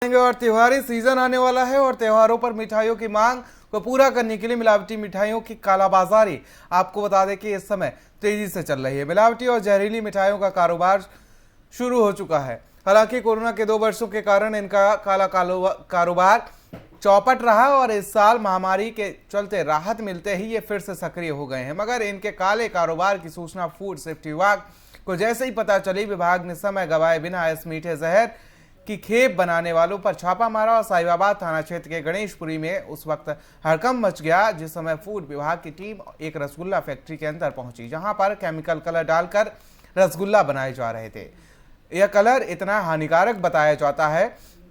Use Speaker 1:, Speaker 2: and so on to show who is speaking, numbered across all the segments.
Speaker 1: और त्योहारी सीजन आने वाला है और त्योहारों पर मिठाइयों की मांग को पूरा करने के लिए मिलावटी मिठाइयों की कालाबाजारी आपको बता दें कि इस समय तेजी से चल रही है। मिलावटी और जहरीली मिठाइयों का कारोबार शुरू हो चुका है। हालांकि कोरोना के 2 वर्षों के कारण इनका कारोबार चौपट रहा और इस साल महामारी के चलते राहत मिलते ही ये फिर से सक्रिय हो गए हैं। मगर इनके काले कारोबार की सूचना फूड सेफ्टी विभाग को जैसे ही पता चली, विभाग ने समय गवाए बिना इस मीठे जहर की खेप बनाने वालों पर छापा मारा और साहिबाबाद थाना क्षेत्र के गणेशपुरी में उस वक्त हड़कंप मच गया जिस समय फूड विभाग की टीम एक रसगुल्ला फैक्ट्री के अंदर पहुंची, जहां पर केमिकल कलर डालकर रसगुल्ला बनाए जा रहे थे। यह कलर इतना हानिकारक बताया जाता है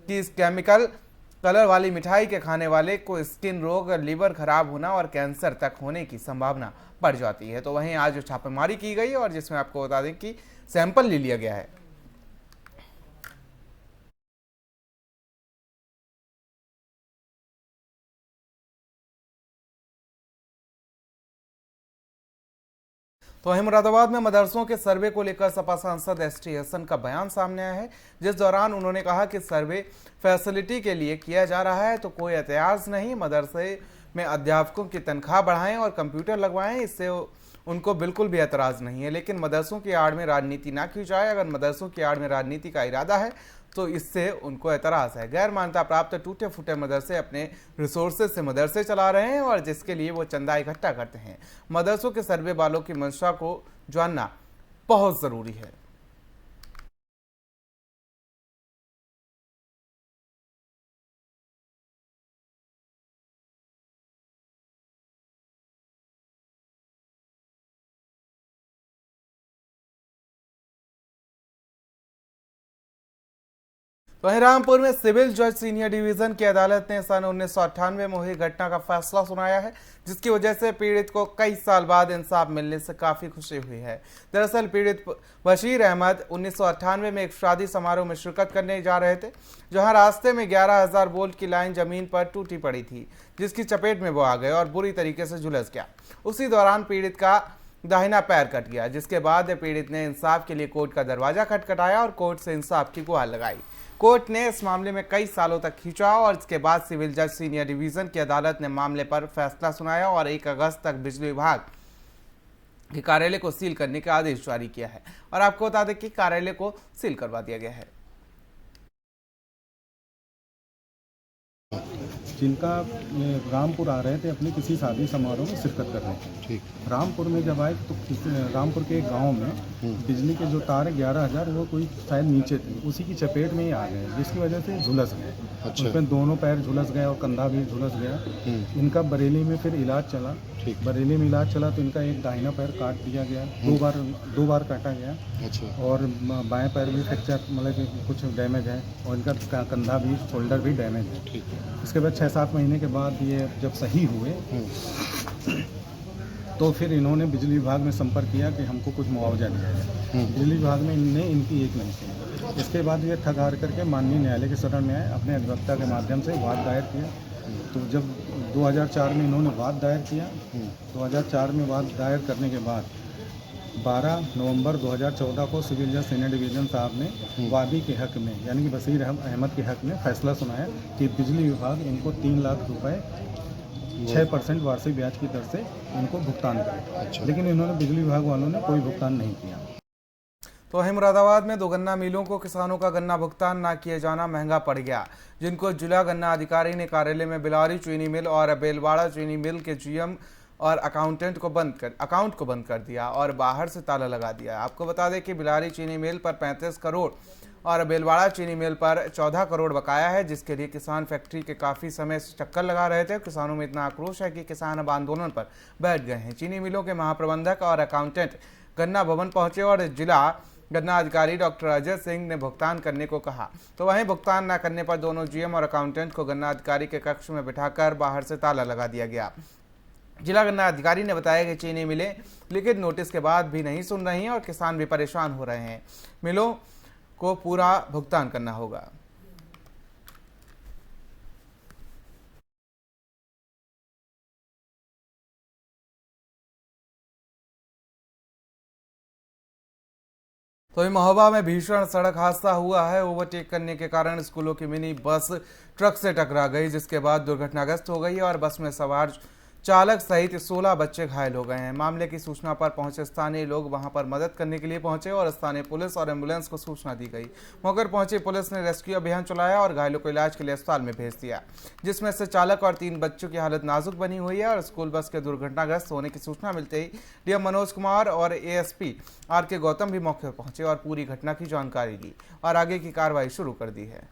Speaker 1: कि इस केमिकल कलर वाली मिठाई के खाने वाले को स्किन रोग, लीवर खराब होना और कैंसर तक होने की संभावना बढ़ जाती है। तो वहीं आज छापेमारी की गई और जिसमें आपको बता दें कि सैंपल ले लिया गया है। तो वहीं मुरादाबाद में मदरसों के सर्वे को लेकर सपा सांसद एसटी हसन का बयान सामने आया है, जिस दौरान उन्होंने कहा कि सर्वे फैसिलिटी के लिए किया जा रहा है तो कोई एतराज नहीं। मदरसे में अध्यापकों की तनख्वाह बढ़ाएं और कंप्यूटर लगवाएं, इससे उनको बिल्कुल भी एतराज नहीं है। लेकिन मदरसों की आड़ में राजनीति ना की जाए। अगर मदरसों की आड़ में राजनीति का इरादा है तो इससे उनको एतराज है। गैर मान्यता प्राप्त टूटे फूटे मदरसे अपने रिसोर्सेज से मदरसे चला रहे हैं और जिसके लिए वो चंदा इकट्ठा करते हैं। मदरसों के सर्वे वालों की मंशा को जानना बहुत जरूरी है। वहीं रामपुर में सिविल जज सीनियर डिवीजन की अदालत ने सन 1998 में हुई घटना का फैसला सुनाया है, जिसकी वजह से पीड़ित को कई साल बाद इंसाफ मिलने से काफी खुशी हुई है। दरअसल पीड़ित बशीर अहमद 1998 में एक शादी समारोह में शिरकत करने जा रहे थे, जहां रास्ते में 11,000 वोल्ट की लाइन जमीन पर टूटी पड़ी थी, जिसकी चपेट में वो आ गए और बुरी तरीके से झुलस गया। उसी दौरान पीड़ित का दाहिना पैर कट गया, जिसके बाद पीड़ित ने इंसाफ के लिए कोर्ट का दरवाजा खटखटाया और कोर्ट से इंसाफ की गुहार लगाई। कोर्ट ने इस मामले में कई सालों तक खींचा और इसके बाद सिविल जज सीनियर डिवीजन की अदालत ने मामले पर फैसला सुनाया और 1 अगस्त तक बिजली विभाग के कार्यालय को सील करने का आदेश जारी किया है। और आपको बता दें कि कार्यालय को सील करवा दिया गया है।
Speaker 2: जिनका रामपुर आ रहे थे अपने किसी शादी समारोह में शिरकत करने। ठीक। रामपुर में जब आए तो रामपुर के गांव में बिजली के जो तार 11,000 वो कोई शायद नीचे थे, उसी की चपेट में ही आ गए, जिसकी वजह से झुलस गए। अच्छा। उसमें दोनों पैर झुलस गए और कंधा भी झुलस गया। इनका बरेली में फिर इलाज चला। ठीक। बरेली में इलाज चला तो इनका एक दाहिना पैर काट दिया गया, दो बार काटा गया। अच्छा। और बाएं पैर भी फ्रैक्चर, मतलब कि कुछ डैमेज है और इनका कंधा भी, शोल्डर भी डैमेज है। ठीक है। इसके बाद 6-7 महीने के बाद ये जब सही हुए तो फिर इन्होंने बिजली विभाग में संपर्क किया कि हमको कुछ मुआवजा दिया जाए। बिजली विभाग में इनने इनकी एक नहीं की। इसके बाद ये ठग हार करके माननीय न्यायालय के शरण में आए, अपने अधिवक्ता के माध्यम से वाद दायर किया। तो जब 2004 में इन्होंने वाद दायर किया, 2004 में वाद दायर करने के बाद 12 नवंबर 2014 को सिविल जज सीनियर डिवीजन साहब ने वादी के हक में, यानी कि बशीर अहमद के हक में फैसला सुनाया कि बिजली विभाग इनको 3 लाख रुपए 6% वार्षिक ब्याज की दर से इनको भुगतान करे। अच्छा। लेकिन इन्होंने, बिजली विभाग वालों ने कोई भुगतान नहीं किया।
Speaker 1: तो वहीं मुरादाबाद में 2 गन्ना मिलों को किसानों का गन्ना भुगतान न किए जाना महंगा पड़ गया, जिनको जिला गन्ना अधिकारी ने कार्यालय में बिलारी चीनी मिल और बेलवाड़ा चीनी मिल के जीएम और अकाउंट को बंद कर दिया और बाहर से ताला लगा दिया। आपको बता दें कि बिलारी चीनी मिल पर 35 करोड़ और बेलवाड़ा चीनी मिल पर 14 करोड़ बकाया है, जिसके लिए किसान फैक्ट्री के काफ़ी समय से चक्कर लगा रहे थे। किसानों में इतना आक्रोश है कि किसान अब आंदोलन पर बैठ गए हैं। चीनी मिलों के महाप्रबंधक और अकाउंटेंट गन्ना भवन पहुंचे और जिला गन्ना अधिकारी डॉक्टर अजय सिंह ने भुगतान करने को कहा। तो वहीं भुगतान न करने पर दोनों जीएम और अकाउंटेंट को गन्ना अधिकारी के कक्ष में बिठाकर बाहर से ताला लगा दिया गया। जिला गन्ना अधिकारी ने बताया कि चीनी मिलें लिखित नोटिस के बाद भी नहीं सुन रही हैं और किसान भी परेशान हो रहे हैं। मिलों को पूरा भुगतान करना होगा। तो वहीं महोबा में भीषण सड़क हादसा हुआ है। ओवरटेक करने के कारण स्कूलों की मिनी बस ट्रक से टकरा गई, जिसके बाद दुर्घटनाग्रस्त हो गई और बस में सवार चालक सहित 16 बच्चे घायल हो गए हैं। मामले की सूचना पर पहुंचे स्थानीय लोग वहां पर मदद करने के लिए पहुंचे और स्थानीय पुलिस और एम्बुलेंस को सूचना दी गई। मौके पर पहुंची पुलिस ने रेस्क्यू अभियान चलाया और घायलों को इलाज के लिए अस्पताल में भेज दिया, जिसमें से चालक और 3 बच्चों की हालत नाजुक बनी हुई है। और स्कूल बस के दुर्घटनाग्रस्त होने की सूचना मिलते ही डीएम मनोज कुमार और एएसपी आर.के. गौतम भी मौके पर पहुंचे और पूरी घटना की जानकारी ली और आगे की कार्रवाई शुरू कर दी है।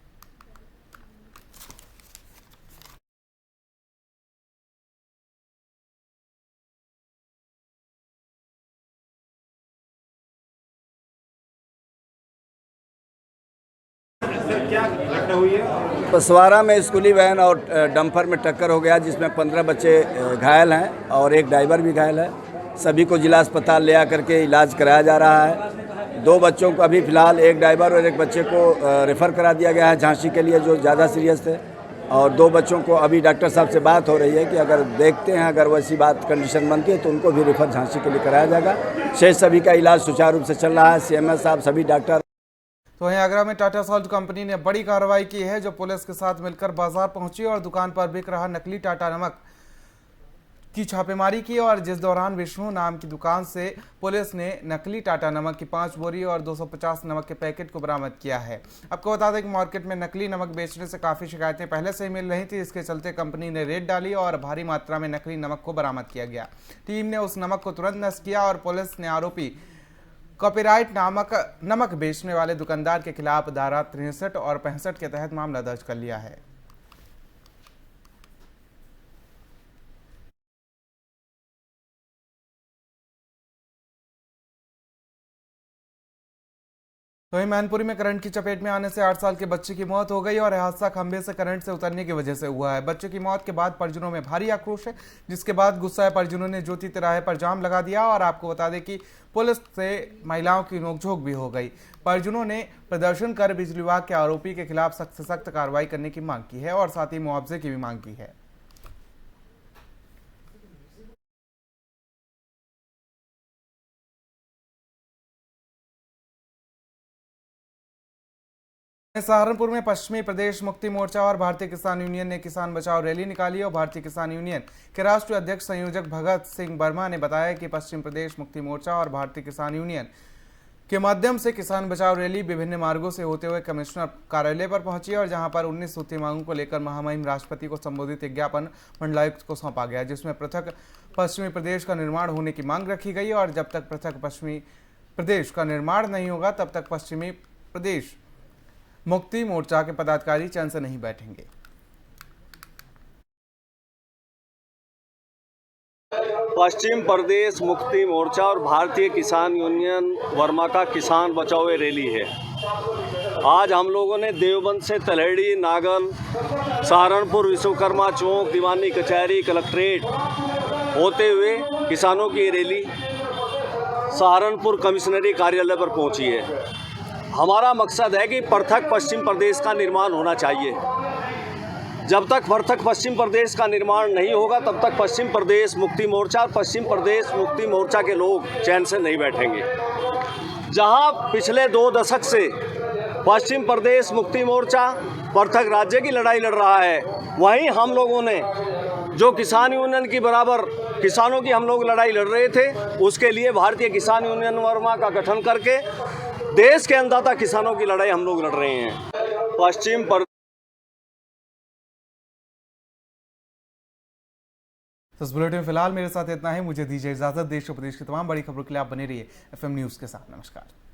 Speaker 3: क्या घटना हुई है?
Speaker 4: पसवारा में स्कूली वैन और डंपर में टक्कर हो गया, जिसमें 15 बच्चे घायल हैं और एक ड्राइवर भी घायल है। सभी को जिला अस्पताल ले आकर के इलाज कराया जा रहा है। 2 बच्चों को अभी फ़िलहाल, एक ड्राइवर और एक बच्चे को रेफ़र करा दिया गया है झांसी के लिए, जो ज़्यादा सीरियस थे। और 2 बच्चों को अभी डॉक्टर साहब से बात हो रही है कि अगर देखते हैं, अगर वैसी बात कंडीशन बनती है तो उनको भी रेफ़र झांसी के लिए कराया जाएगा। शेष सभी का इलाज सुचारू रूप से चल रहा है। CMS साहब, सभी डॉक्टर।
Speaker 1: तो वहीं आगरा में टाटा सॉल्ट कंपनी ने बड़ी कार्रवाई की है, जो पुलिस के साथ मिलकर बाजार पहुंची और दुकान पर बिक रहा नकली टाटा नमक की छापेमारी की। और जिस दौरान विष्णु नाम की दुकान से पुलिस ने नकली टाटा नमक की 5 बोरी और 250 नमक के पैकेट को बरामद किया है। आपको बता दें कि मार्केट में नकली नमक बेचने से काफ़ी शिकायतें पहले से ही मिल रही थी, इसके चलते कंपनी ने रेड डाली और भारी मात्रा में नकली नमक को बरामद किया गया। टीम ने उस नमक को तुरंत नष्ट किया और पुलिस ने आरोपी कॉपीराइट नमक बेचने वाले दुकानदार के खिलाफ धारा 63 और 65 के तहत मामला दर्ज कर लिया है। तो वहीं मैनपुरी में करंट की चपेट में आने से 8 साल के बच्चे की मौत हो गई और हादसा खंभे से करंट से उतरने की वजह से हुआ है। बच्चे की मौत के बाद परिजनों में भारी आक्रोश है, जिसके बाद गुस्साए परिजनों ने ज्योति तिराहे पर जाम लगा दिया। और आपको बता दें कि पुलिस से महिलाओं की नोकझोंक भी हो गई। परिजनों ने प्रदर्शन कर बिजली विभाग के आरोपी के खिलाफ सख्त से सख्त कार्रवाई करने की मांग की है और साथ ही मुआवजे की भी मांग की है। सहारनपुर में पश्चिमी प्रदेश मुक्ति मोर्चा और भारतीय किसान यूनियन ने किसान बचाओ रैली निकाली और भारतीय किसान यूनियन के राष्ट्रीय अध्यक्ष संयोजक भगत सिंह वर्मा ने बताया कि पश्चिम प्रदेश मुक्ति मोर्चा और भारतीय किसान यूनियन के माध्यम से किसान बचाओ रैली विभिन्न मार्गों से होते हुए कमिश्नर कार्यालय पर पहुंची और जहां पर 19 सूत्री मांगों को लेकर महामहिम राष्ट्रपति को संबोधित एक ज्ञापन मंडलायुक्त को सौंपा गया, जिसमें पृथक पश्चिमी प्रदेश का निर्माण होने की मांग रखी गई और जब तक पृथक पश्चिमी प्रदेश का निर्माण नहीं होगा तब तक पश्चिमी प्रदेश मुक्ति मोर्चा के पदाधिकारी चैन से नहीं बैठेंगे।
Speaker 5: पश्चिम प्रदेश मुक्ति मोर्चा और भारतीय किसान यूनियन वर्मा का किसान बचाओ रैली है। आज हम लोगों ने देवबंद से तलहड़ी, नागल, सहारनपुर, विश्वकर्मा चौक, दीवानी कचहरी, कलेक्ट्रेट होते हुए किसानों की रैली सहारनपुर कमिश्नरी कार्यालय पर पहुंची है। हमारा मकसद है कि पृथक पश्चिम प्रदेश का निर्माण होना चाहिए। जब तक पृथक पश्चिम प्रदेश का निर्माण नहीं होगा तब तक पश्चिम प्रदेश मुक्ति मोर्चा और पश्चिम प्रदेश मुक्ति मोर्चा के लोग चैन से नहीं बैठेंगे। जहां पिछले 2 दशक से पश्चिम प्रदेश मुक्ति मोर्चा पृथक राज्य की लड़ाई लड़ रहा है, वहीं हम लोगों ने जो किसान यूनियन की बराबर किसानों की हम लोग लड़ाई लड़ रहे थे, उसके लिए भारतीय किसान यूनियन वर्मा का गठन करके देश के अन्नदाता किसानों की लड़ाई हम लोग लड़ रहे हैं। पश्चिम
Speaker 1: तो इस बुलेटिन में फिलहाल मेरे साथ इतना ही। मुझे दीजिए इजाजत। देश और प्रदेश की तमाम बड़ी खबरों के लिए आप बने रहिए FM न्यूज़ के साथ। नमस्कार।